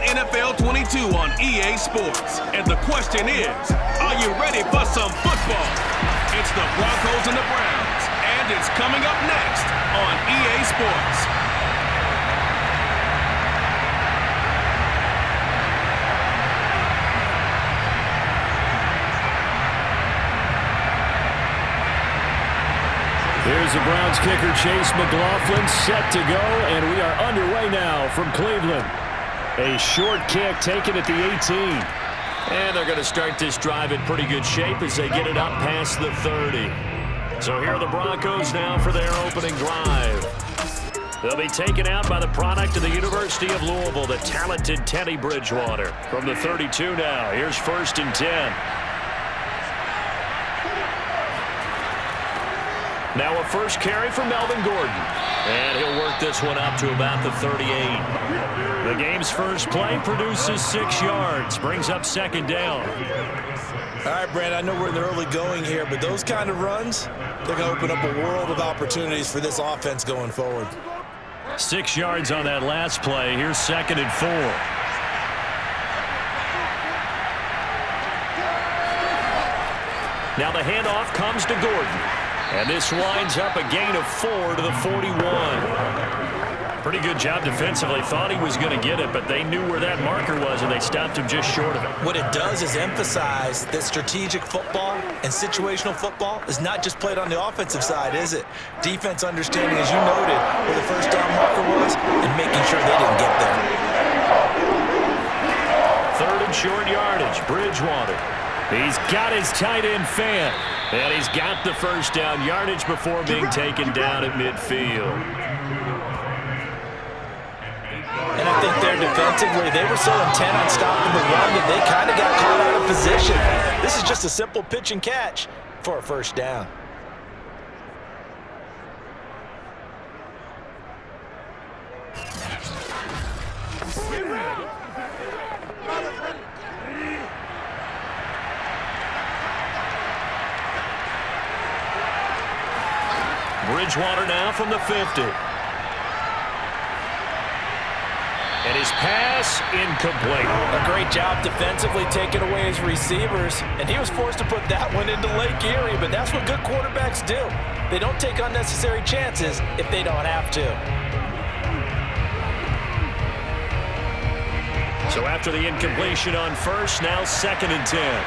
NFL 22 on EA Sports. And the question is, are you ready for some football? It's the Broncos and the Browns, and it's coming up next on EA Sports. Here's the Browns kicker, Chase McLaughlin, set to go, and we are underway now from Cleveland. A short kick taken at the 18. And they're going to start this drive in pretty good shape as they get it up past the 30. So here are the Broncos now for their opening drive. They'll be taken out by the product of the University of Louisville, the talented Teddy Bridgewater. From the 32 now, here's 1st and 10. Now a first carry for Melvin Gordon. And he'll work this one up to about the 38. The game's first play produces 6 yards. Brings up 2nd down. All right, Brand, I know we're in the early going here, but those kind of runs, they're going to open up a world of opportunities for this offense going forward. 6 yards on that last play. Here's 2nd and 4. Now the handoff comes to Gordon. And this winds up a gain of 4 to the 41. Pretty good job defensively. Thought he was going to get it, but they knew where that marker was, and they stopped him just short of it. What it does is emphasize that strategic football and situational football is not just played on the offensive side, is it? Defense understanding, as you noted, where the first down marker was and making sure they didn't get there. 3rd and short yardage. Bridgewater. He's got his tight end fan. And he's got the first down yardage before being taken down at midfield. And I think there defensively, they were so intent on stopping the run that they kind of got caught out of position. This is just a simple pitch and catch for a first down. Bridgewater now from the 50. And his pass incomplete. A great job defensively taking away his receivers, and he was forced to put that one into Lake Erie, but that's what good quarterbacks do. They don't take unnecessary chances if they don't have to. So after the incompletion on first, now 2nd and 10.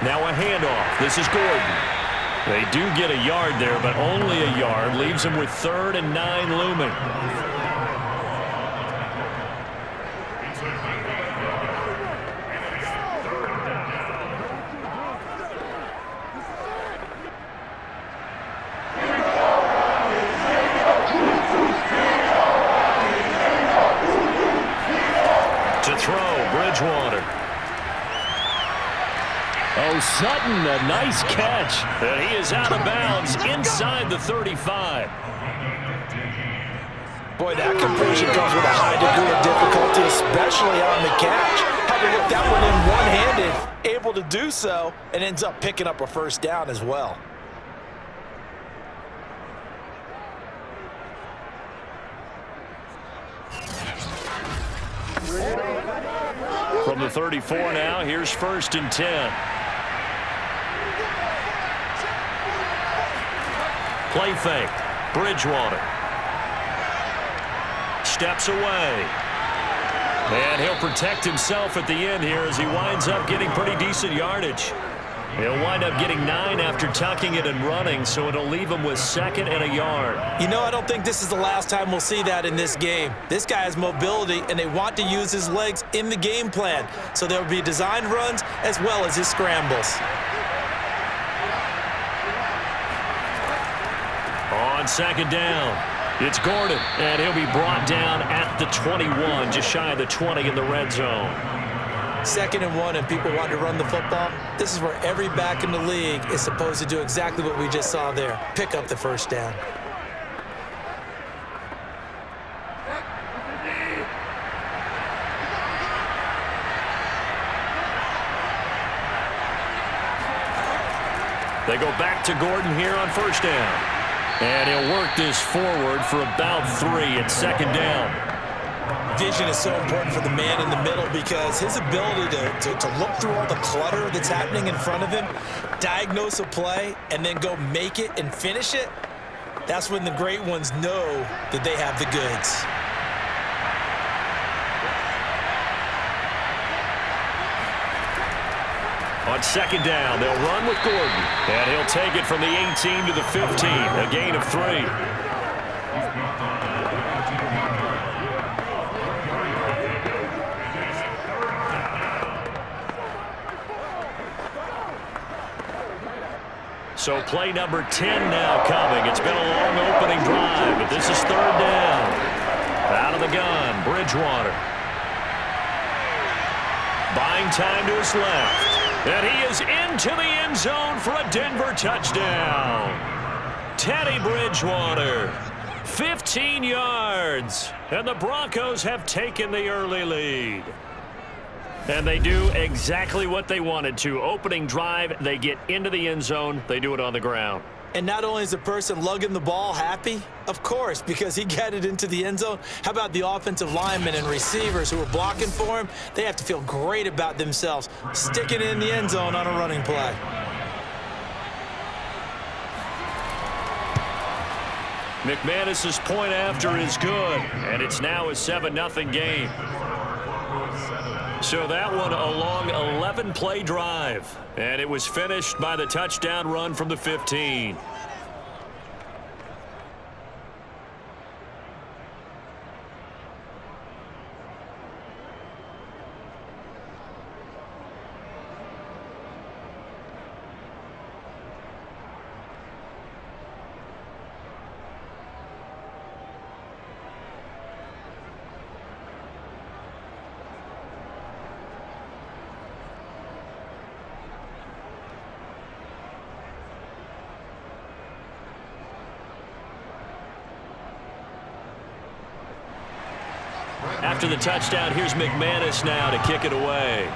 Now a handoff. This is Gordon. They do get a yard there, but only a yard. Leaves them with 3rd and 9 looming. To throw, Bridgewater. Oh, Sutton, a nice catch. And he is out of bounds inside the 35. Boy, that completion comes with a high degree of difficulty, especially on the catch. Had to look that one in one-handed, able to do so, and ends up picking up a first down as well. From the 34 now, here's 1st and 10. Play fake. Bridgewater. Steps away. And he'll protect himself at the end here as he winds up getting pretty decent yardage. He'll wind up getting 9 after tucking it and running, so it'll leave him with 2nd and a yard. You know, I don't think this is the last time we'll see that in this game. This guy has mobility, and they want to use his legs in the game plan. So there will be designed runs as well as his scrambles. On 2nd down, it's Gordon, and he'll be brought down at the 21, just shy of the 20 in the red zone. 2nd and 1, and people want to run the football. This is where every back in the league is supposed to do exactly what we just saw there. Pick up the first down. They go back to Gordon here on first down. And he'll work this forward for about 3 at second down. Vision is so important for the man in the middle because his ability to look through all the clutter that's happening in front of him, diagnose a play, and then go make it and finish it, that's when the great ones know that they have the goods. On second down, they'll run with Gordon. And he'll take it from the 18 to the 15, a gain of 3. So play number 10 now coming. It's been a long opening drive, but this is third down. Out of the gun, Bridgewater. Buying time to his left. And he is into the end zone for a Denver touchdown. Teddy Bridgewater, 15 yards. And the Broncos have taken the early lead. And they do exactly what they wanted to. Opening drive, they get into the end zone. They do it on the ground. And not only is the person lugging the ball happy, of course, because he got it into the end zone. How about the offensive linemen and receivers who are blocking for him? They have to feel great about themselves, sticking it in the end zone on a running play. McManus's point after is good, and it's now a 7-0 game. So that one a long 11-play drive, and it was finished by the touchdown run from the 15. After the touchdown, here's McManus now to kick it away.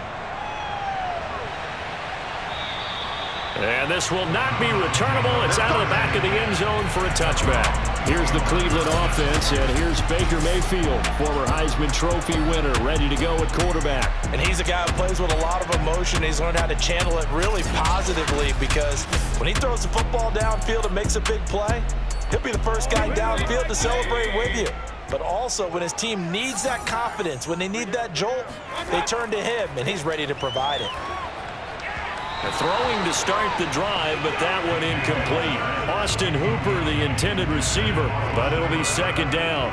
And this will not be returnable. It's out of the back of the end zone for a touchback. Here's the Cleveland offense, and here's Baker Mayfield, former Heisman Trophy winner, ready to go at quarterback. And he's a guy who plays with a lot of emotion. He's learned how to channel it really positively because when he throws the football downfield and makes a big play, he'll be the first guy downfield to celebrate with you. But also, when his team needs that confidence, when they need that jolt, they turn to him, and he's ready to provide it. Throwing to start the drive, but that one incomplete. Austin Hooper, the intended receiver, but it'll be second down.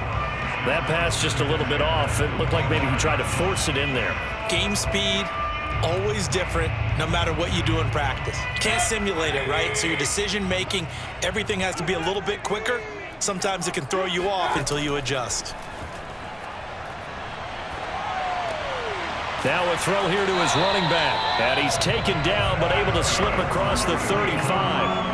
That pass just a little bit off. It looked like maybe he tried to force it in there. Game speed, always different, no matter what you do in practice. Can't simulate it, right? So your decision-making, everything has to be a little bit quicker. Sometimes it can throw you off until you adjust. Now a throw here to his running back. And he's taken down, but able to slip across the 35.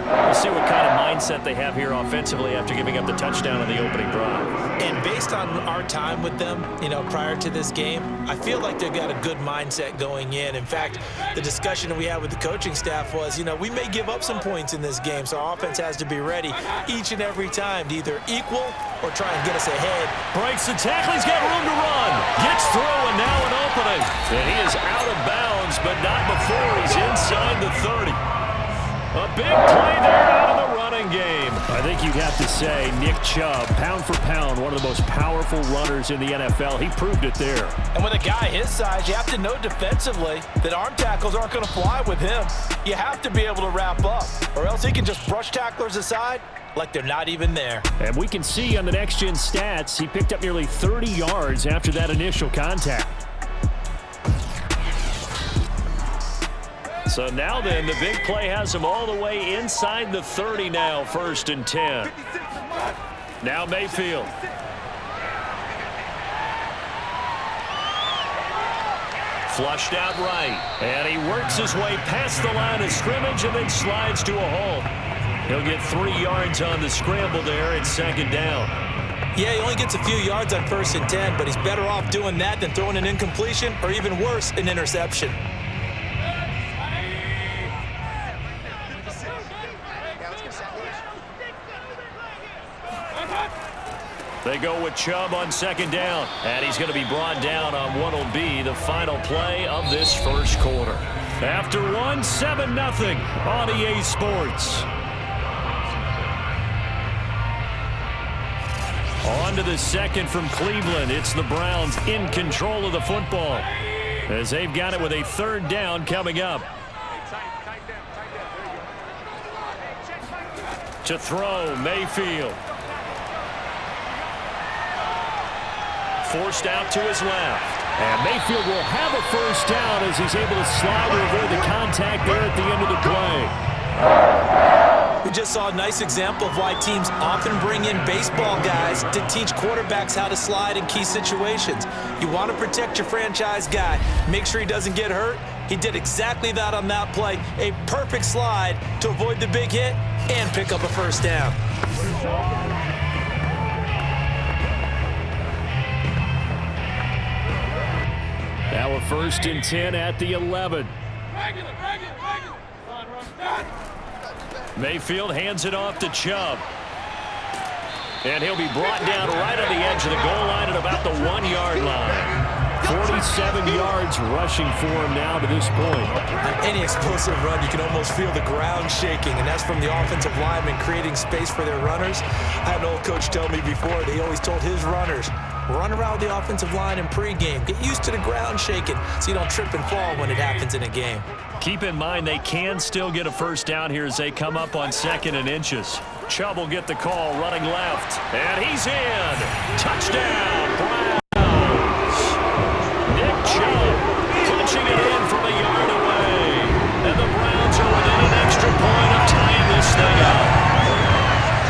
We'll see what kind of mindset they have here offensively after giving up the touchdown on the opening drive. And based on our time with them, prior to this game, I feel like they've got a good mindset going in. In fact, the discussion that we had with the coaching staff was, we may give up some points in this game, so our offense has to be ready each and every time to either equal or try and get us ahead. Breaks the tackle. He's got room to run. Gets through, and now an opening. And he is out of bounds, but not before he's inside the 30. A big play there out of the running game. I think you'd have to say Nick Chubb, pound for pound, one of the most powerful runners in the NFL. He proved it there. And with a guy his size, you have to know defensively that arm tackles aren't going to fly with him. You have to be able to wrap up, or else he can just brush tacklers aside like they're not even there. And we can see on the next-gen stats, he picked up nearly 30 yards after that initial contact. So now then, the big play has him all the way inside the 30 now, 1st and 10. Now Mayfield. Flushed out right. And he works his way past the line of scrimmage and then slides to a halt. He'll get 3 yards on the scramble there at second down. Yeah, he only gets a few yards on 1st and 10, but he's better off doing that than throwing an incompletion or even worse, an interception. They go with Chubb on second down. And he's going to be brought down on what will be the final play of this first quarter. After one, 7-0 on EA Sports. On to the second from Cleveland. It's the Browns in control of the football as they've got it with a third down coming up. To throw, Mayfield. Forced out to his left. And Mayfield will have a first down as he's able to slide to avoid the contact there at the end of the play. We just saw a nice example of why teams often bring in baseball guys to teach quarterbacks how to slide in key situations. You want to protect your franchise guy. Make sure he doesn't get hurt. He did exactly that on that play. A perfect slide to avoid the big hit and pick up a first down. Now a 1st and 10 at the 11. Mayfield hands it off to Chubb. And he'll be brought down right on the edge of the goal line at about the 1-yard line. 47 yards rushing for him now to this point. On any explosive run, you can almost feel the ground shaking, and that's from the offensive linemen creating space for their runners. I had an old coach tell me before, they always told his runners, run around the offensive line in pregame. Get used to the ground shaking so you don't trip and fall when it happens in a game. Keep in mind they can still get a first down here as they come up on 2nd and inches. Chubb will get the call running left. And he's in. Touchdown, Browns. Nick Chubb punching it in from a yard away. And the Browns are within an extra point of tying this thing up.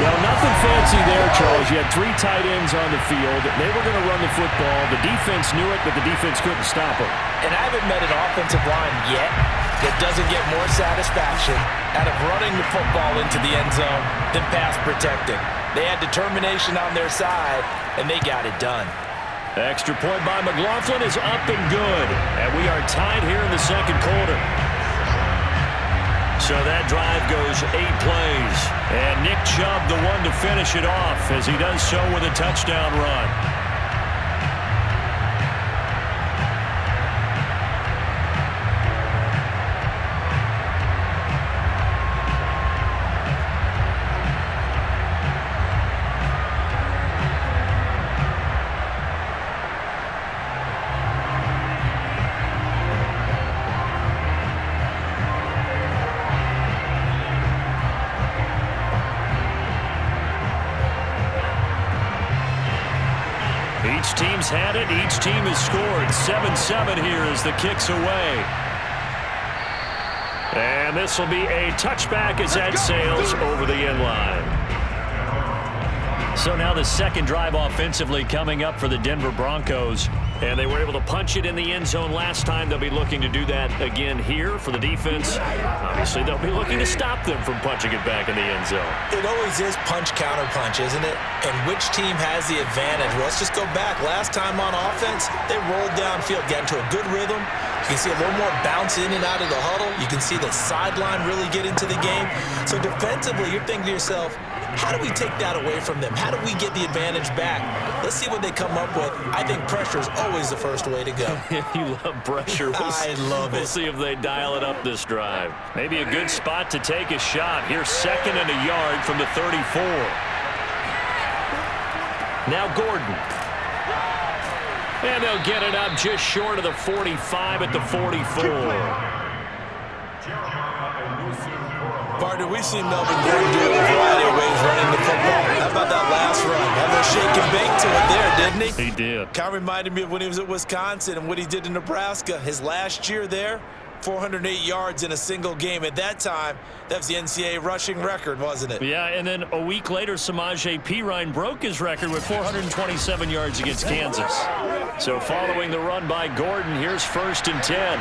Well, nothing fancy there, Charles. You had 3 tight ends on the field. They were going to run the football. The defense knew it, but the defense couldn't stop them. And I haven't met an offensive line yet that doesn't get more satisfaction out of running the football into the end zone than pass protecting. They had determination on their side, and they got it done. Extra point by McLaughlin is up and good. And we are tied here in the second quarter. So that drive goes 8 plays. And Nick Chubb, the one to finish it off as he does so with a touchdown run. Each team's had it. Each team has scored. 7-7 here as the kick's away. And this will be a touchback as that sails over the end line. So now the second drive offensively coming up for the Denver Broncos. And they were able to punch it in the end zone last time. They'll be looking to do that again here for the defense. Obviously, they'll be looking to stop them from punching it back in the end zone. It always is punch-counter-punch, isn't it? And which team has the advantage? Well, let's just go back. Last time on offense, they rolled downfield, got into a good rhythm. You can see a little more bounce in and out of the huddle. You can see the sideline really get into the game. So defensively, you're thinking to yourself, how do we take that away from them? How do we get the advantage back? Let's see what they come up with. I think pressure is always the first way to go. You love pressure. I love it. We'll see if they dial it up this drive. Maybe a good spot to take a shot. Here's 2nd and a yard from the 34. Now Gordon. And they'll get it up just short of the 45 at the 44. Partner, we've seen Melvin Gordon do it a variety of ways running the football. How about that last run? Had a little shake and bake to it there, didn't he? He did. Kind of reminded me of when he was at Wisconsin and what he did in Nebraska. His last year there, 408 yards in a single game. At that time, that was the NCAA rushing record, wasn't it? Yeah, and then a week later, Samaje Perine broke his record with 427 yards against Kansas. So following the run by Gordon, here's 1st and 10.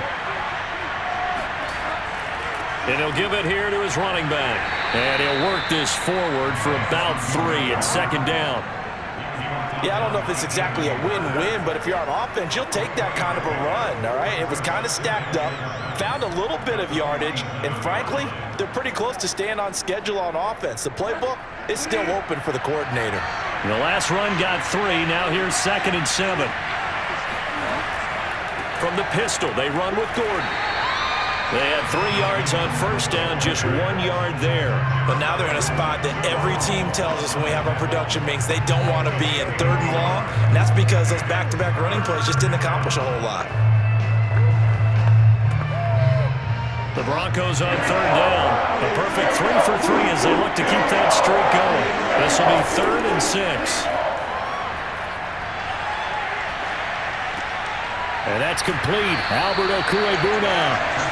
And he'll give it here to his running back. And he'll work this forward for about 3 at 2nd down. Yeah, I don't know if it's exactly a win-win, but if you're on offense, you'll take that kind of a run, all right? It was kind of stacked up, found a little bit of yardage, and frankly, they're pretty close to staying on schedule on offense. The playbook is still open for the coordinator. The last run got 3. Now here's 2nd and 7. From the pistol, they run with Gordon. They had 3 yards on first down, just 1 yard there. But now they're in a spot that every team tells us when we have our production meetings they don't want to be in 3rd and long, and that's because those back-to-back running plays just didn't accomplish a whole lot. The Broncos on 3rd down. A perfect 3 for 3 as they look to keep that streak going. This will be 3rd and 6. And that's complete. Albert Okuebuna.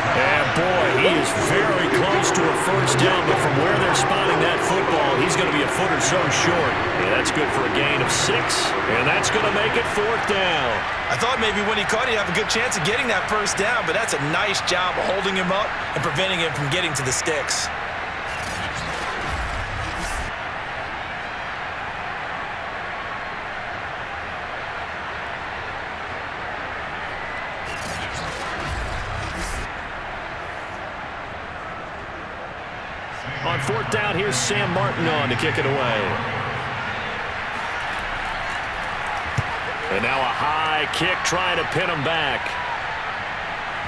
And boy, he is very close to a first down, but from where they're spotting that football, he's going to be a foot or so short. And that's good for a gain of 6, and that's going to make it 4th down. I thought maybe when he caught it, he'd have a good chance of getting that first down, but that's a nice job of holding him up and preventing him from getting to the sticks. On 4th down, here's Sam Martin on to kick it away. And now a high kick trying to pin him back.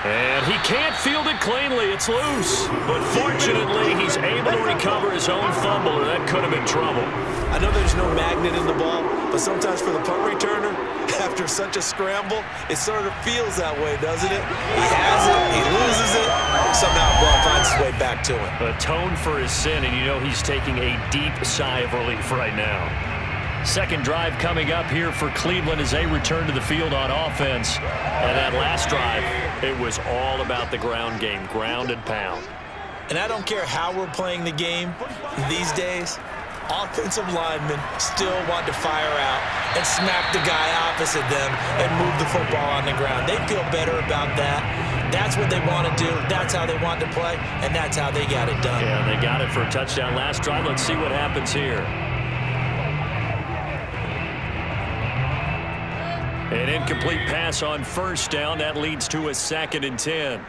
And he can't field it cleanly. It's loose. But fortunately, he's able to recover his own fumble, or that could have been trouble. I know there's no magnet in the ball, but sometimes for the punt returner, after such a scramble, it sort of feels that way, doesn't it? He has it, he loses it, somehow the ball finds its way back to him. Atone for his sin, and you know he's taking a deep sigh of relief right now. Second drive coming up here for Cleveland as they return to the field on offense. And that last drive, it was all about the ground game, ground and pound. And I don't care how we're playing the game these days, offensive linemen still want to fire out and smack the guy opposite them and move the football on the ground. They feel better about that. That's what they want to do. That's how they want to play, and that's how they got it done. Yeah, they got it for a touchdown last drive. Let's see what happens here. An incomplete pass on first down. That leads to a 2nd and 10.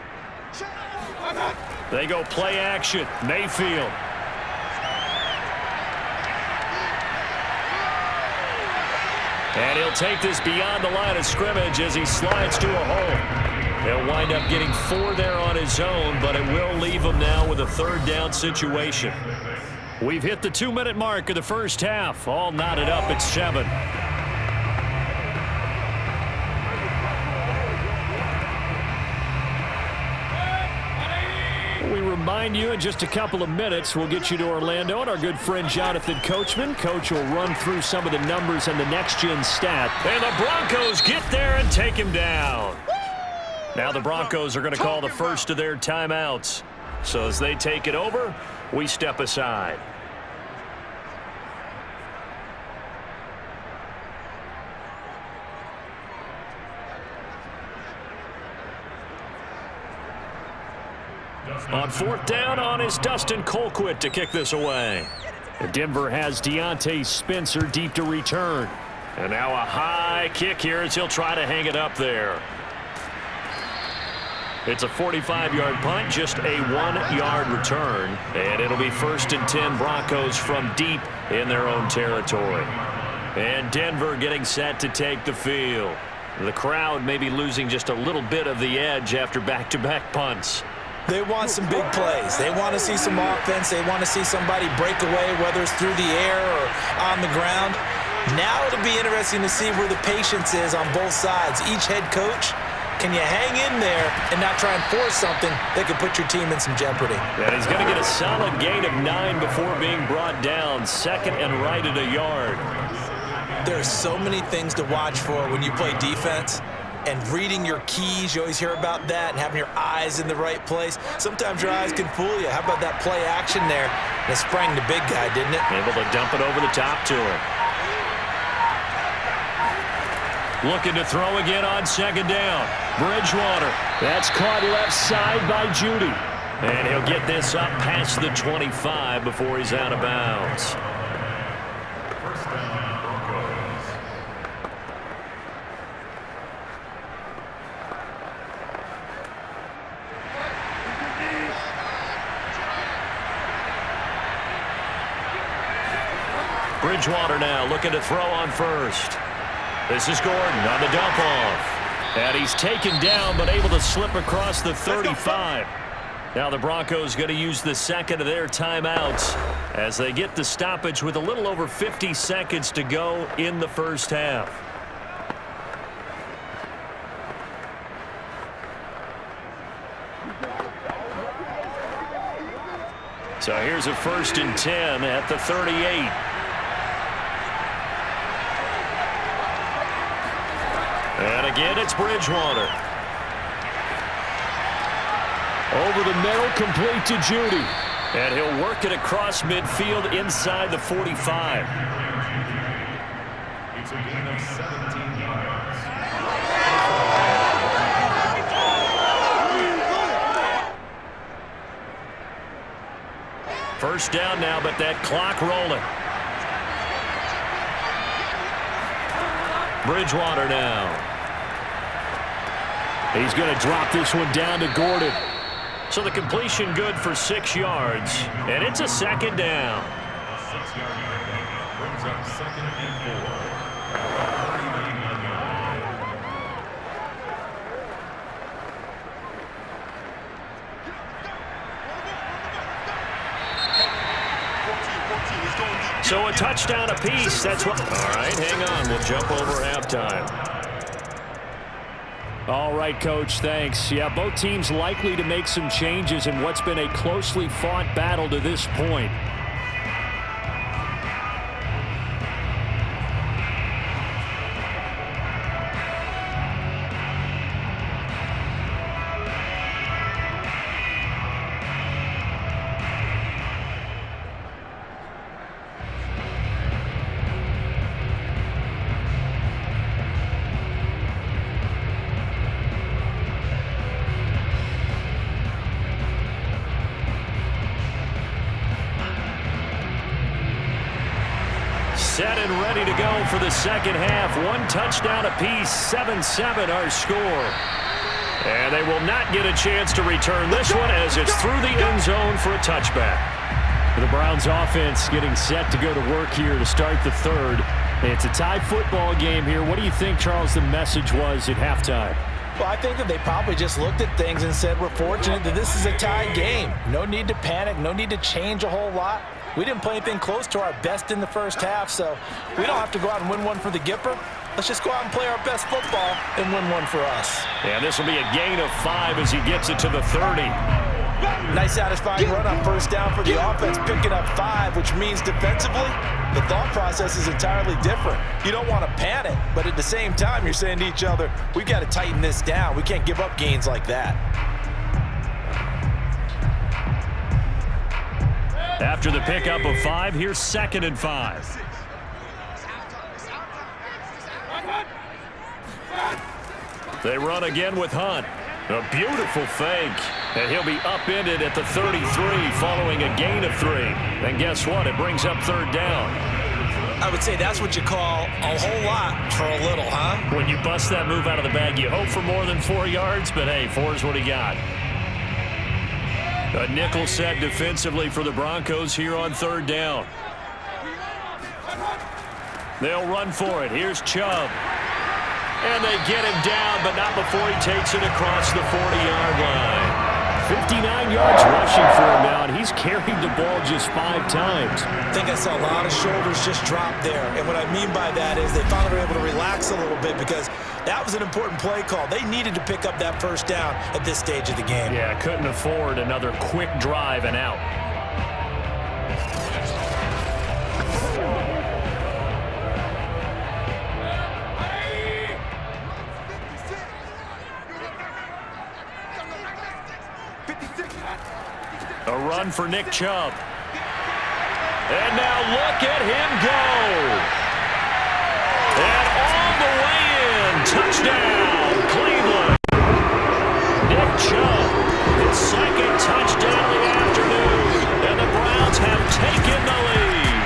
They go play action. Mayfield. And he'll take this beyond the line of scrimmage as he slides to a hole. He'll wind up getting 4 there on his own, but it will leave him now with a 3rd down situation. We've hit the 2-minute mark of the first half. All knotted up at 7. We remind you in just a couple of minutes, we'll get you to Orlando and our good friend Jonathan Coachman. Coach will run through some of the numbers and the next-gen stat. And the Broncos get there and take him down. Now the Broncos are going to call the first of their timeouts. So as they take it over, we step aside. On 4th down, on is Dustin Colquitt to kick this away. Denver has Deontay Spencer deep to return. And now a high kick here as he'll try to hang it up there. It's a 45-yard punt, just a 1-yard return. And it'll be 1st and 10 Broncos from deep in their own territory. And Denver getting set to take the field. The crowd may be losing just a little bit of the edge after back-to-back punts. They want some big plays. They want to see some offense. They want to see somebody break away, whether it's through the air or on the ground. Now it'll be interesting to see where the patience is on both sides. Each head coach, can you hang in there and not try and force something that could put your team in some jeopardy? And he's going to get a solid gain of 9 before being brought down. 2nd and right at a yard. There are so many things to watch for when you play defense. And reading your keys, you always hear about that, and having your eyes in the right place. Sometimes your eyes can fool you. How about that play action there? And it sprang the big guy, didn't it? Able to dump it over the top to him. Looking to throw again on 2nd down. Bridgewater. That's caught left side by Judy. And he'll get this up past the 25 before he's out of bounds. Bridgewater now looking to throw on first. This is Gordon on the dump off. And he's taken down but able to slip across the 35. Now the Broncos going to use the second of their timeouts as they get the stoppage with a little over 50 seconds to go in the first half. So here's a 1st and 10 at the 38. And again, it's Bridgewater. Over the middle, complete to Judy. And he'll work it across midfield inside the 45. It's a gain of 17 yards. First down now, but that clock rolling. Bridgewater now. He's going to drop this one down to Gordon. So the completion good for 6 yards, and it's a 2nd down. 6-yard pickup brings up 2nd and 4. So a touchdown apiece. That's what. All right, hang on. We'll jump over halftime. All right, Coach, thanks. Yeah, both teams likely to make some changes in what's been a closely fought battle to this point. Set and ready to go for the second half. 1 touchdown apiece, 7-7 our score. And they will not get a chance to return this one as it's through the end zone for a touchback. The Browns offense getting set to go to work here to start the third. It's a tie football game here. What do you think, Charles, the message was at halftime? Well, I think that they probably just looked at things and said, we're fortunate that this is a tie game. No need to panic, no need to change a whole lot. We didn't play anything close to our best in the first half, so we don't have to go out and win one for the Gipper. Let's just go out and play our best football and win one for us. And this will be a gain of 5 as he gets it to the 30. Nice satisfying run on first down for the offense, picking up 5, which means defensively, the thought process is entirely different. You don't want to panic, but at the same time, you're saying to each other, we've got to tighten this down. We can't give up gains like that. After the pickup of 5, here's 2nd and 5. They run again with Hunt. A beautiful fake. And he'll be upended at the 33 following a gain of 3. And guess what? It brings up 3rd down. I would say that's what you call a whole lot for a little, huh? When you bust that move out of the bag, you hope for more than 4 yards, but hey, 4 is what he got. A nickel set defensively for the Broncos here on 3rd down. They'll run for it. Here's Chubb. And they get him down, but not before he takes it across the 40-yard line. 59 yards rushing for him now, and he's carried the ball just 5 times. I think I saw a lot of shoulders just drop there. And what I mean by that is they finally were able to relax a little bit because that was an important play call. They needed to pick up that first down at this stage of the game. Yeah, couldn't afford another quick drive and out. A run for Nick Chubb. And now look at him go. And all the way in. Touchdown, Cleveland. Nick Chubb, his 2nd touchdown of the afternoon. And the Browns have taken the lead.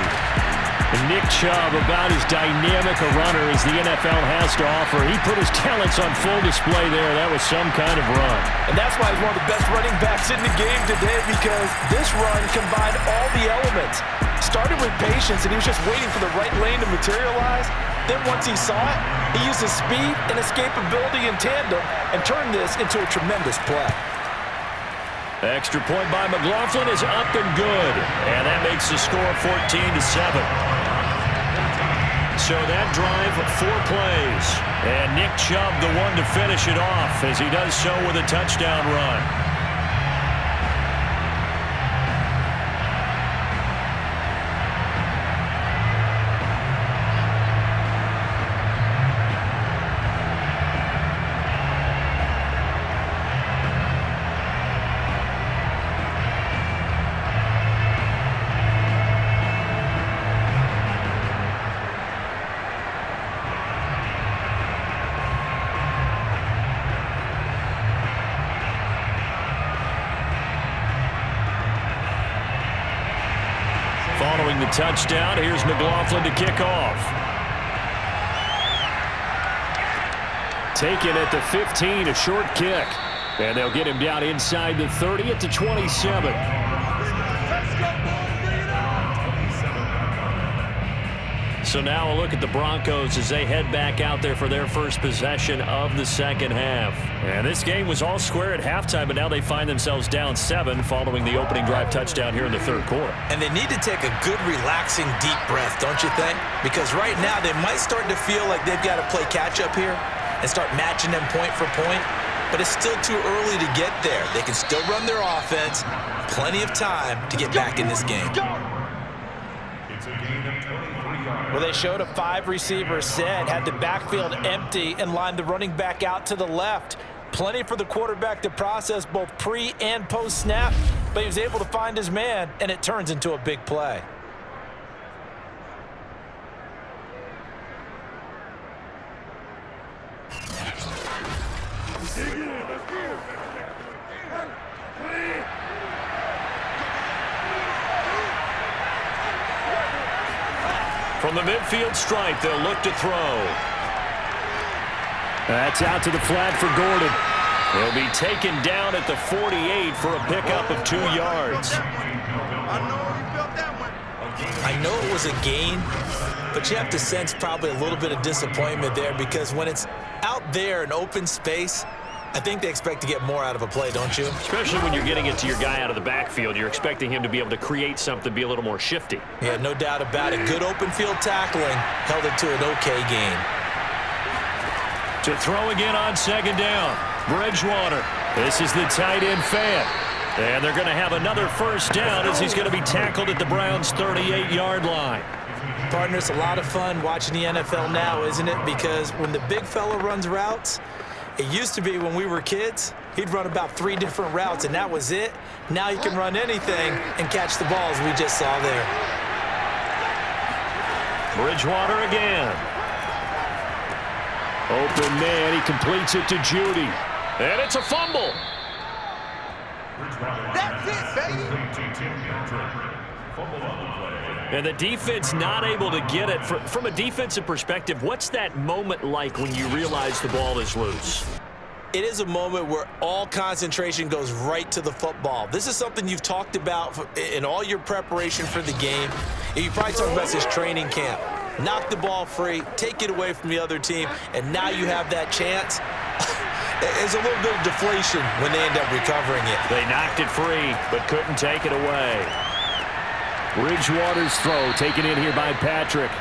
And Nick Chubb, about as dynamic a runner as the NFL has to offer. He put his talents on full display there. That was some kind of run. And that's why he's one of the best running backs in the game today, because this run combined all the elements. Started with patience, and he was just waiting for the right lane to materialize. Then once he saw it, he used his speed and escapability in tandem and turned this into a tremendous play. Extra point by McLaughlin is up and good. And that makes the score 14-7. So that drive, 4 plays. And Nick Chubb, the one to finish it off, as he does so with a touchdown run. Following the touchdown, here's McLaughlin to kick off. Taken at the 15, a short kick. And they'll get him down inside the 30 at the 27. So now a look at the Broncos as they head back out there for their first possession of the second half. And this game was all square at halftime, but now they find themselves down 7 following the opening drive touchdown here in the third quarter. And they need to take a good, relaxing, deep breath, don't you think? Because right now they might start to feel like they've got to play catch-up here and start matching them point for point. But it's still too early to get there. They can still run their offense. Plenty of time to get back in this game. It's a gain of 23 yards. Well, they showed a 5-receiver set, had the backfield empty, and lined the running back out to the left. Plenty for the quarterback to process both pre- and post-snap, but he was able to find his man, and it turns into a big play. From the midfield stripe, they'll look to throw. That's out to the flat for Gordon. He'll be taken down at the 48 for a pickup of 2 yards. I know it was a gain, but you have to sense probably a little bit of disappointment there, because when it's out there in open space, I think they expect to get more out of a play, don't you? Especially when you're getting it to your guy out of the backfield. You're expecting him to be able to create something, be a little more shifty. Yeah, no doubt about it. Good open field tackling held it to an okay gain. To throw again on second down, Bridgewater. This is the tight end fan. And they're going to have another first down as he's going to be tackled at the Browns' 38-yard line. Partner, it's a lot of fun watching the NFL now, isn't it? Because when the big fella runs routes, it used to be when we were kids, he'd run about 3 different routes, and that was it. Now he can run anything and catch the balls we just saw there. Bridgewater again. Open man, he completes it to Judy. And it's a fumble. That's it, baby. Fumble on the play. And the defense not able to get it. From a defensive perspective, what's that moment like when you realize the ball is loose? It is a moment where all concentration goes right to the football. This is something you've talked about in all your preparation for the game. You probably talked about this training camp. Knock the ball free, take it away from the other team, and now you have that chance. There's a little bit of deflation when they end up recovering it. They knocked it free, but couldn't take it away. Bridgewater's throw taken in here by Patrick.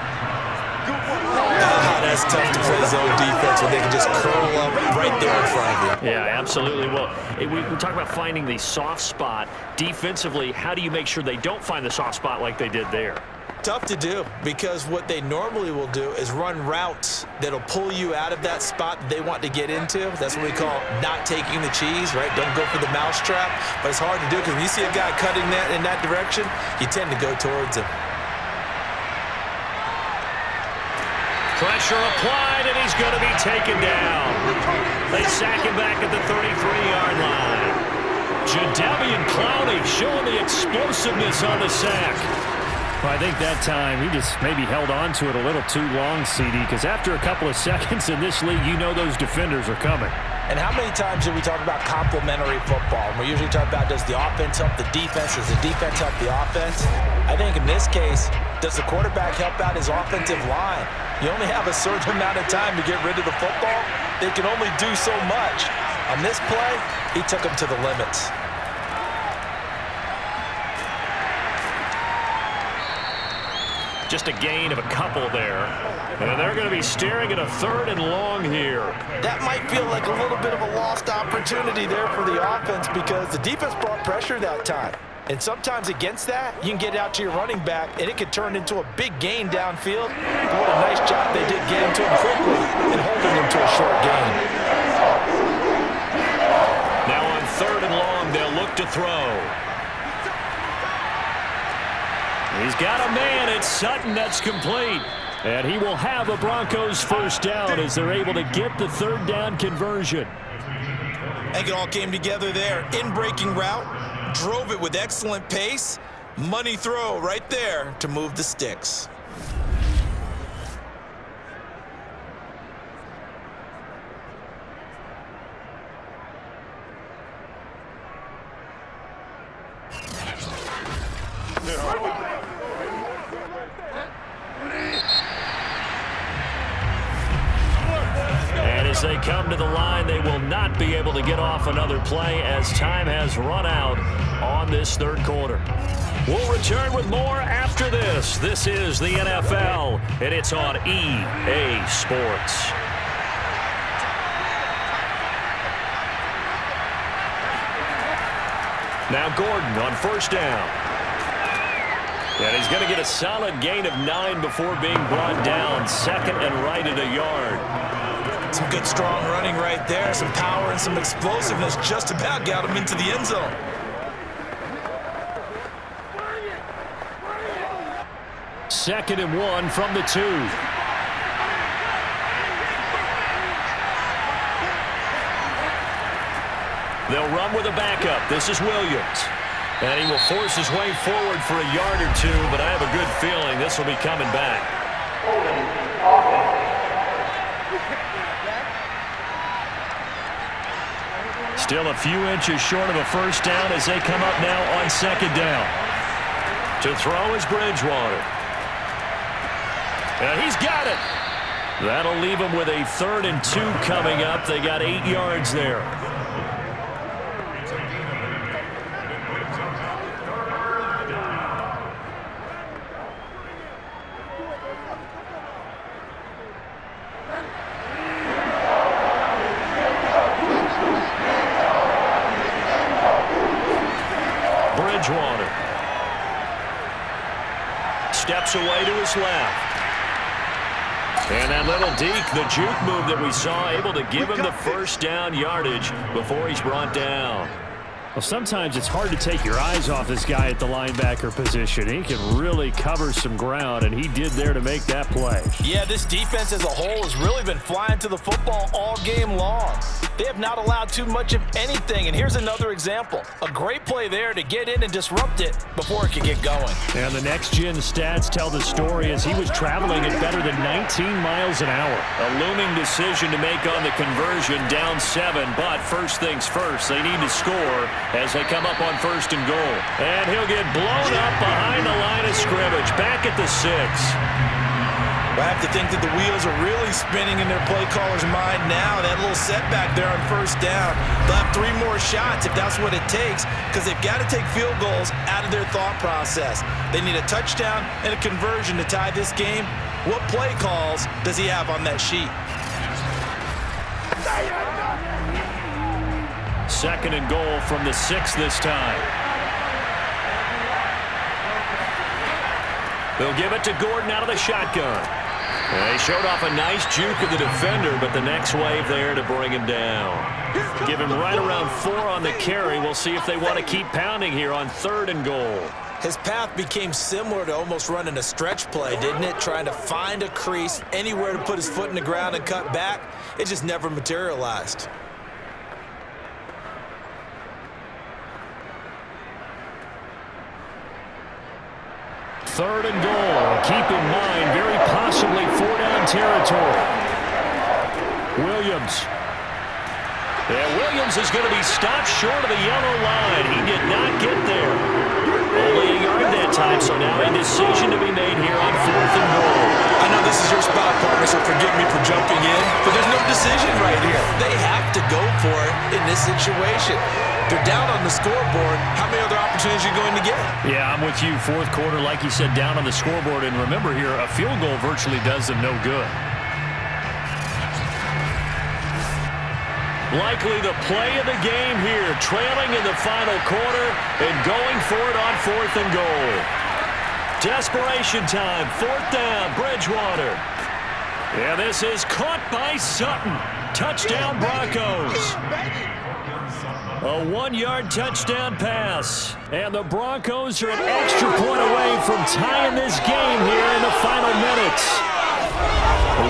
That's tough to play zone defense when they can just curl up right there in front of you. Yeah, absolutely. Well, we talk about finding the soft spot. Defensively, how do you make sure they don't find the soft spot like they did there? Tough to do, because what they normally will do is run routes that'll pull you out of that spot that they want to get into. That's what we call not taking the cheese, right? Don't go for the mousetrap. But it's hard to do because when you see a guy cutting that in that direction, you tend to go towards him. Pressure applied, and he's going to be taken down. They sack him back at the 33-yard line. Jadeveon Clowney showing the explosiveness on the sack. Well, I think that time he just maybe held on to it a little too long, CD, because after a couple of seconds in this league, you know those defenders are coming. And how many times do we talk about complementary football? We usually talk about, does the offense help the defense? Does the defense help the offense? I think in this case, does the quarterback help out his offensive line? You only have a certain amount of time to get rid of the football. They can only do so much. On this play, he took them to the limits. Just a gain of a couple there. And they're going to be staring at a 3rd and long here. That might feel like a little bit of a lost opportunity there for the offense because the defense brought pressure that time. And sometimes against that, you can get out to your running back, and it could turn into a big gain downfield. But what a nice job they did getting to him quickly and holding him to a short gain. Now on 3rd and long, they'll look to throw. He's got a man. It's Sutton. That's complete. And he will have a Broncos first down as they're able to get the 3rd down conversion. I think it all came together there. In-breaking route, drove it with excellent pace. Money throw right there to move the sticks. As they come to the line, they will not be able to get off another play as time has run out on this 3rd quarter. We'll return with more after this. This is the NFL, and it's on EA Sports. Now Gordon on 1st down. And he's going to get a solid gain of 9 before being brought down. 2nd and right at a yard. Some good, strong running right there. Some power and some explosiveness just about got him into the end zone. Second and 1 from the 2. They'll run with a backup. This is Williams. And he will force his way forward for a yard or 2, but I have a good feeling this will be coming back. Still a few inches short of a first down as they come up now on 2nd down. To throw is Bridgewater. And he's got it. That'll leave him with a 3rd and 2 coming up. They got 8 yards there. Bridgewater steps away to his left. And that little deke, the juke move that we saw, able to give him the first down yardage before he's brought down. Well, sometimes it's hard to take your eyes off this guy at the linebacker position. He can really cover some ground, and he did there to make that play. Yeah, this defense as a whole has really been flying to the football all game long. They have not allowed too much of anything, and here's another example. A great play there to get in and disrupt it before it could get going. And the next-gen stats tell the story as he was traveling at better than 19 miles an hour. A looming decision to make on the conversion, down 7, but first things first, they need to score as they come up on 1st and goal. And he'll get blown up behind the line of scrimmage, back at the 6. I have to think that the wheels are really spinning in their play caller's mind now. That little setback there on 1st down. They'll have 3 more shots if that's what it takes, because they've got to take field goals out of their thought process. They need a touchdown and a conversion to tie this game. What play calls does he have on that sheet? 2nd and goal from the 6 this time. They'll give it to Gordon out of the shotgun. They showed off a nice juke of the defender, but the next wave there to bring him down. Give him right around 4 on the carry. We'll see if they want to keep pounding here on 3rd and goal. His path became similar to almost running a stretch play, didn't it? Trying to find a crease, anywhere to put his foot in the ground and cut back. It just never materialized. 3rd and goal. Keep in mind, very possibly 4-down territory. Williams. And Williams is going to be stopped short of the yellow line. He did not get there. Only a yard that time, so now a decision to be made here on 4th and goal. I know this is your spot, partner, so forgive me for jumping in, but there's no decision right here. They have to go for it in this situation. They're down on the scoreboard. How many other opportunities are you going to get? Yeah, I'm with you. 4th quarter, like you said, down on the scoreboard. And remember here, a field goal virtually does them no good. Likely the play of the game here, trailing in the final quarter and going for it on 4th and goal. Desperation time, 4th down, Bridgewater. Yeah, this is caught by Sutton. Touchdown, Broncos. A 1-yard touchdown pass. And the Broncos are an extra point away from tying this game here in the final minutes.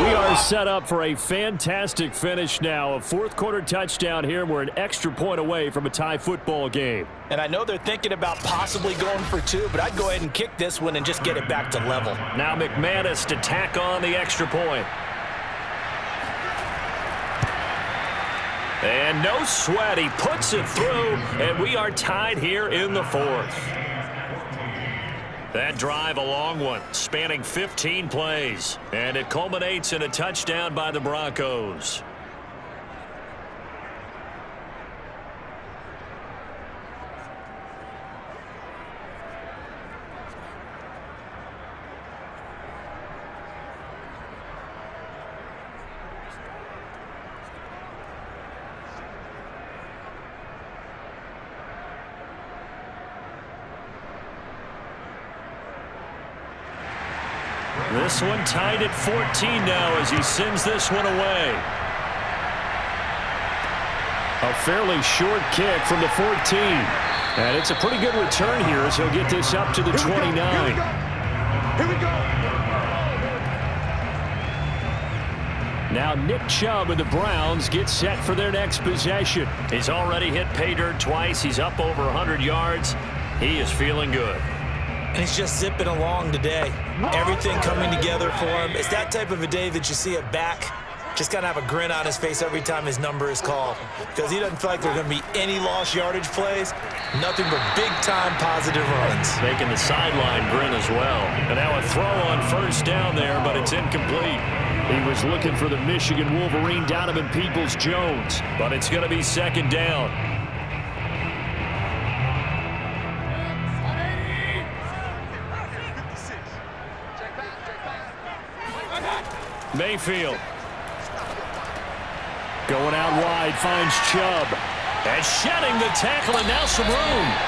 We are set up for a fantastic finish now. A 4th quarter touchdown here. We're an extra point away from a tie football game. And I know they're thinking about possibly going for 2, but I'd go ahead and kick this one and just get it back to level. Now McManus to tack on the extra point. And no sweat. He puts it through, and we are tied here in the 4th. That drive, a long one, spanning 15 plays. And it culminates in a touchdown by the Broncos. This one tied at 14 now as he sends this one away. A fairly short kick from the 14. And it's a pretty good return here as he'll get this up to the 29. Here we go. Now Nick Chubb and the Browns get set for their next possession. He's already hit pay dirt twice. He's up over 100 yards. He is feeling good. And he's just zipping along today. Everything coming together for him. It's that type of a day that you see a back just kind of have a grin on his face every time his number is called, because he doesn't feel like there are going to be any lost yardage plays. Nothing but big-time positive runs. Making the sideline grin as well. And now a throw on 1st down there, but it's incomplete. He was looking for the Michigan Wolverine, Donovan Peoples-Jones, but it's going to be 2nd down. Mayfield. Going out wide, finds Chubb. And shedding the tackle, and now some room.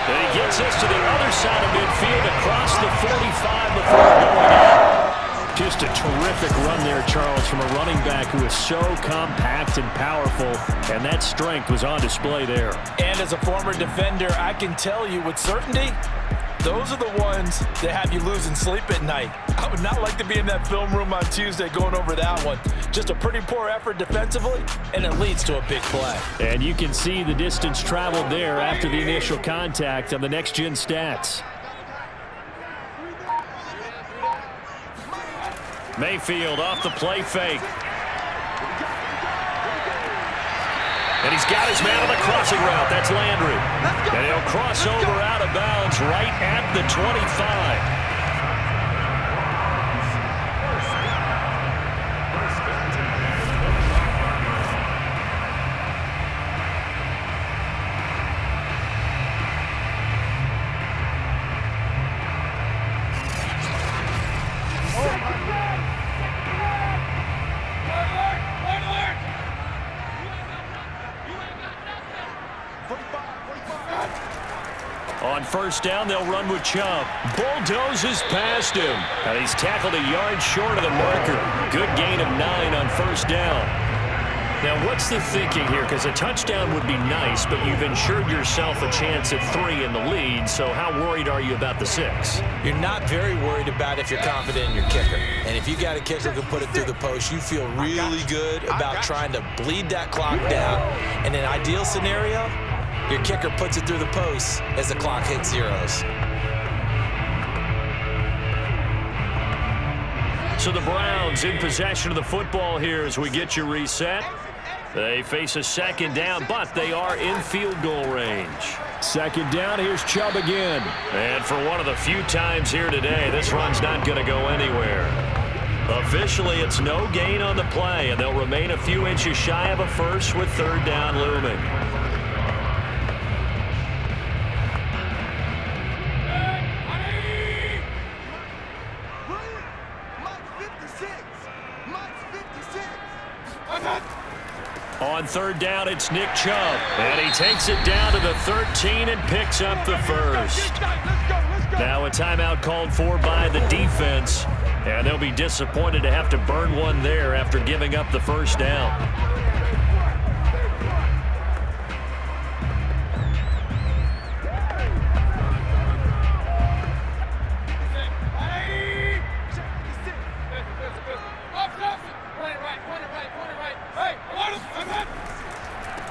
And he gets us to the other side of midfield across the 45 before going out. Just a terrific run there, Charles, from a running back who is so compact and powerful, and that strength was on display there. And as a former defender, I can tell you with certainty, those are the ones that have you losing sleep at night. I would not like to be in that film room on Tuesday going over that one. Just a pretty poor effort defensively, and it leads to a big play. And you can see the distance traveled there after the initial contact on the next-gen stats. Mayfield off the play fake. And he's got his man on the crossing route. That's Landry. And he'll cross over out of bounds right at the 25. On 1st down, they'll run with Chubb. Bulldozes past him. And he's tackled a yard short of the marker. Good gain of 9 on 1st down. Now, what's the thinking here? Because a touchdown would be nice, but you've ensured yourself a chance at 3 in the lead, so how worried are you about the 6? You're not very worried about if you're confident in your kicker. And if you got a kicker who can put it through the post, you feel really good about trying to bleed that clock down. In an ideal scenario, your kicker puts it through the post as the clock hits zeros. So the Browns in possession of the football here as we get you reset. They face a second down, but they are in field goal range. Second down, here's Chubb again. And for one of the few times here today, this run's not going to go anywhere. Officially, it's no gain on the play, and they'll remain a few inches shy of a first with third down looming. On third down, it's Nick Chubb. And he takes it down to the 13 and picks up the first. Now a timeout called for by the defense. And they'll be disappointed to have to burn one there after giving up the first down.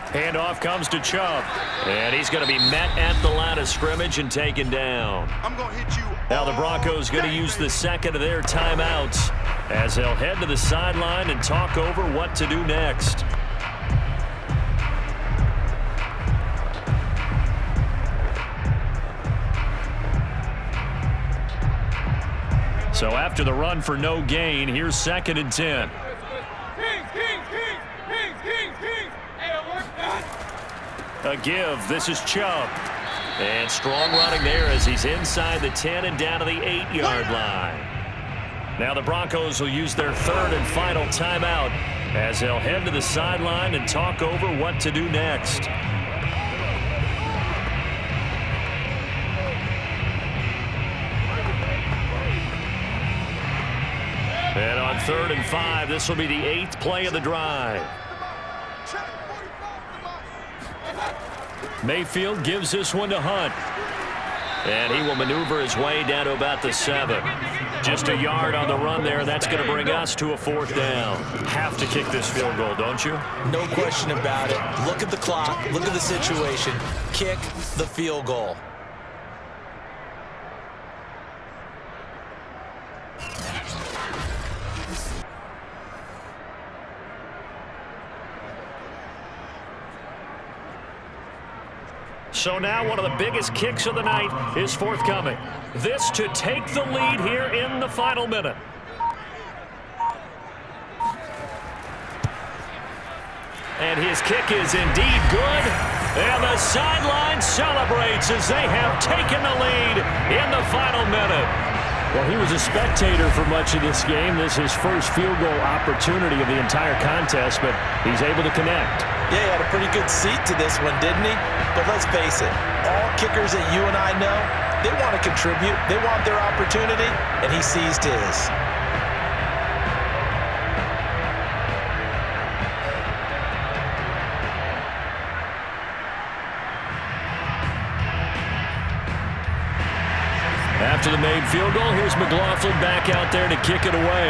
Handoff comes to Chubb. And he's going to be met at the line of scrimmage and taken down. I'm going to hit you. Now the Broncos going to use the second of their timeouts as they'll head to the sideline and talk over what to do next. So after the run for no gain, here's second and 10. A give. This is Chubb. And strong running there as he's inside the 10 and down to the 8-yard line. Now the Broncos will use their third and final timeout as they'll head to the sideline and talk over what to do next. And on third and 5, this will be the 8th play of the drive. Mayfield gives this one to Hunt. And he will maneuver his way down to about the 7. Just a yard on the run there. That's going to bring us to a fourth down. Have to kick this field goal, don't you? No question about it. Look at the clock. Look at the situation. Kick the field goal. So now one of the biggest kicks of the night is forthcoming. This to take the lead here in the final minute. And his kick is indeed good. And the sideline celebrates as they have taken the lead in the final minute. Well, he was a spectator for much of this game. This is his first field goal opportunity of the entire contest, but he's able to connect. Yeah, he had a pretty good seat to this one, didn't he? But let's face it, all kickers that you and I know, they want to contribute. They want their opportunity, and he seized his. After the made field goal, here's McLaughlin back out there to kick it away.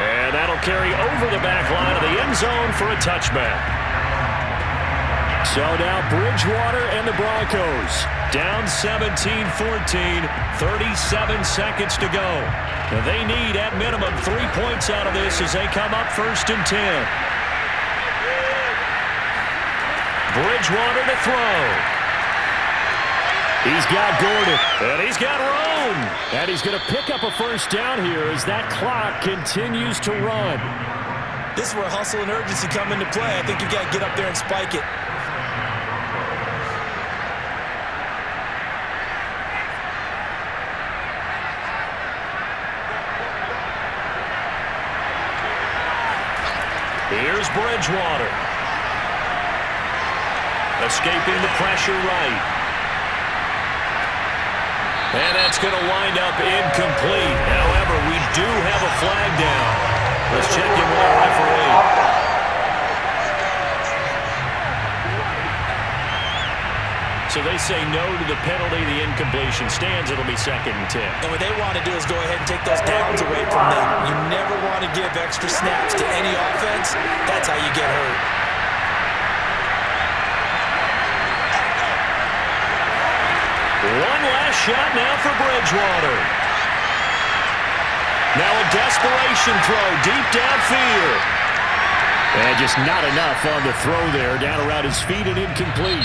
And that'll carry over the back line of the end zone for a touchback. So now Bridgewater and the Broncos down 17-14, 37 seconds to go. Now they need at minimum 3 points out of this as they come up first and 10. Bridgewater to throw. He's got Gordon, and he's got Rome. And he's going to pick up a first down here as that clock continues to run. This is where hustle and urgency come into play. I think you got to get up there and spike it. Here's Bridgewater. Escaping the pressure right. And that's going to wind up incomplete. However, we do have a flag down. Let's check in with our referee. So they say no to the penalty. The incompletion stands. It'll be second and 10. And what they want to do is go ahead and take those downs away from them. You never want to give extra snaps to any offense. That's how you get hurt. One last shot now for Bridgewater. Now a desperation throw deep downfield. And just not enough on the throw there. Down around his feet and incomplete.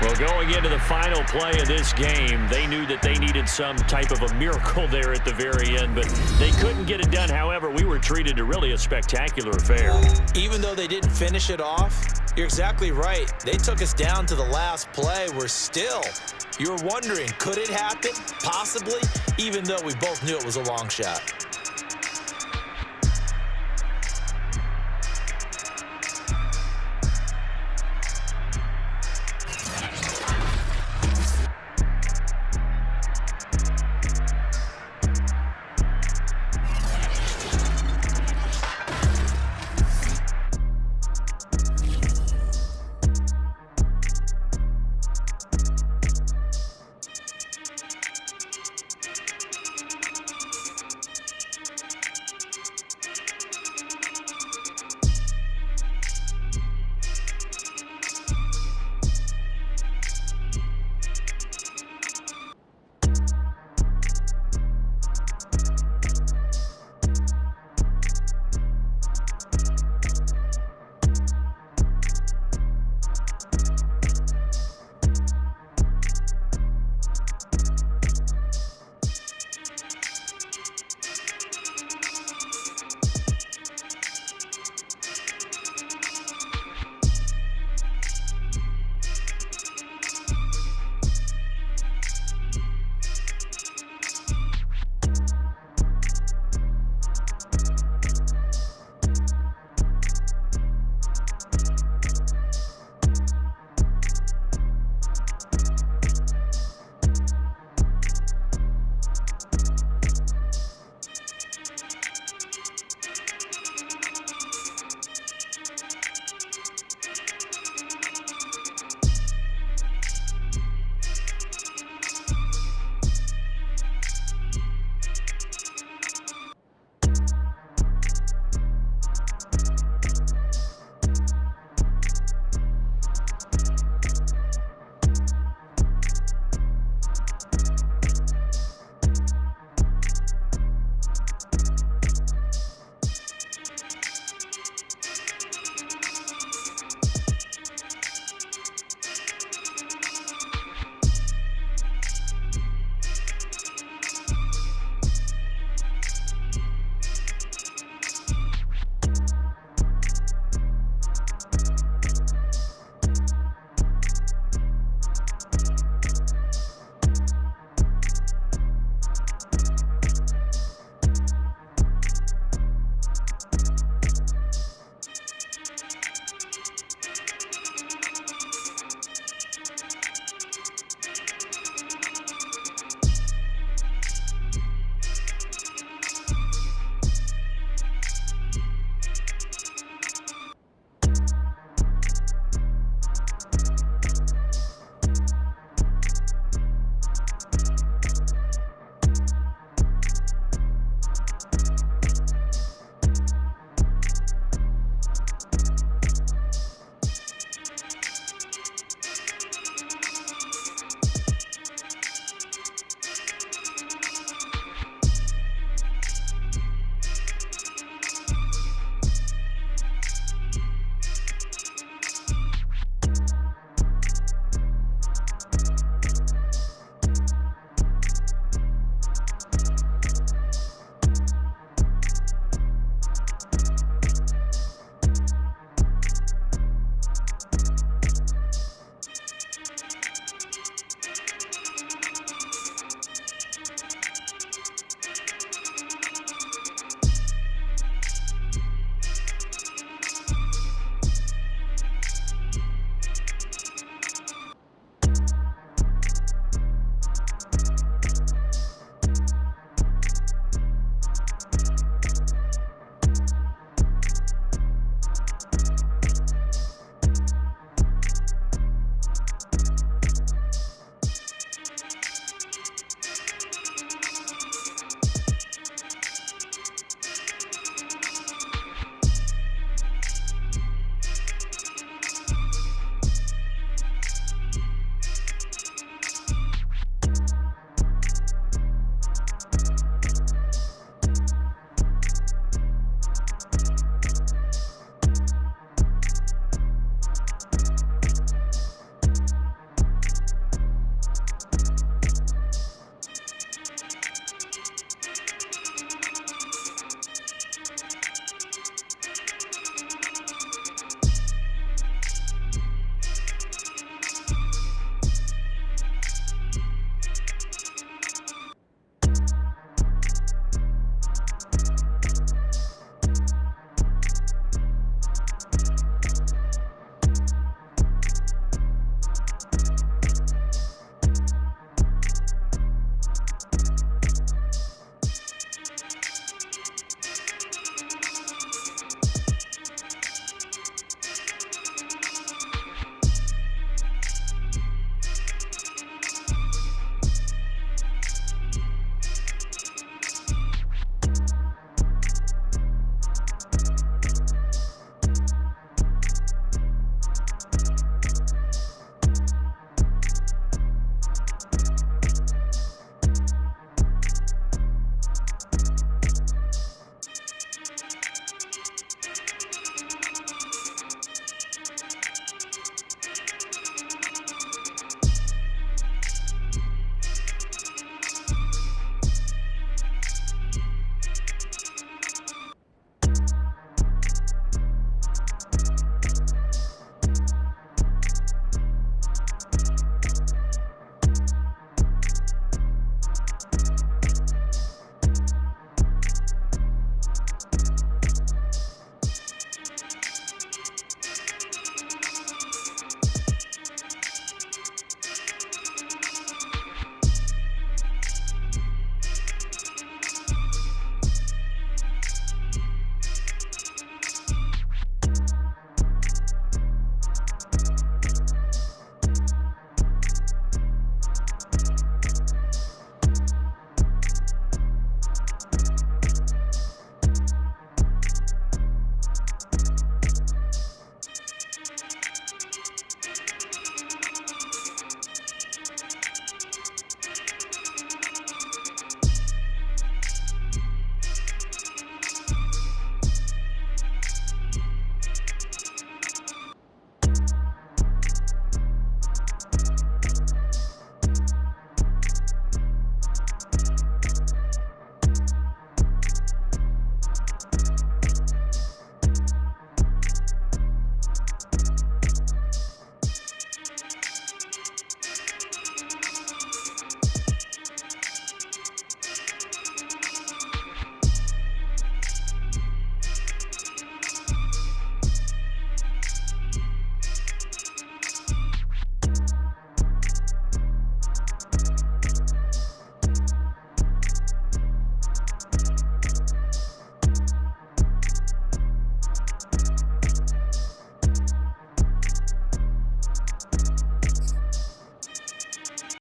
Well, going into the final play of this game, they knew that they needed some type of a miracle there at the very end, but they couldn't get it done. However, we were treated to really a spectacular affair. Even though they didn't finish it off, you're exactly right. They took us down to the last play. You were wondering, could it happen? Possibly, even though we both knew it was a long shot.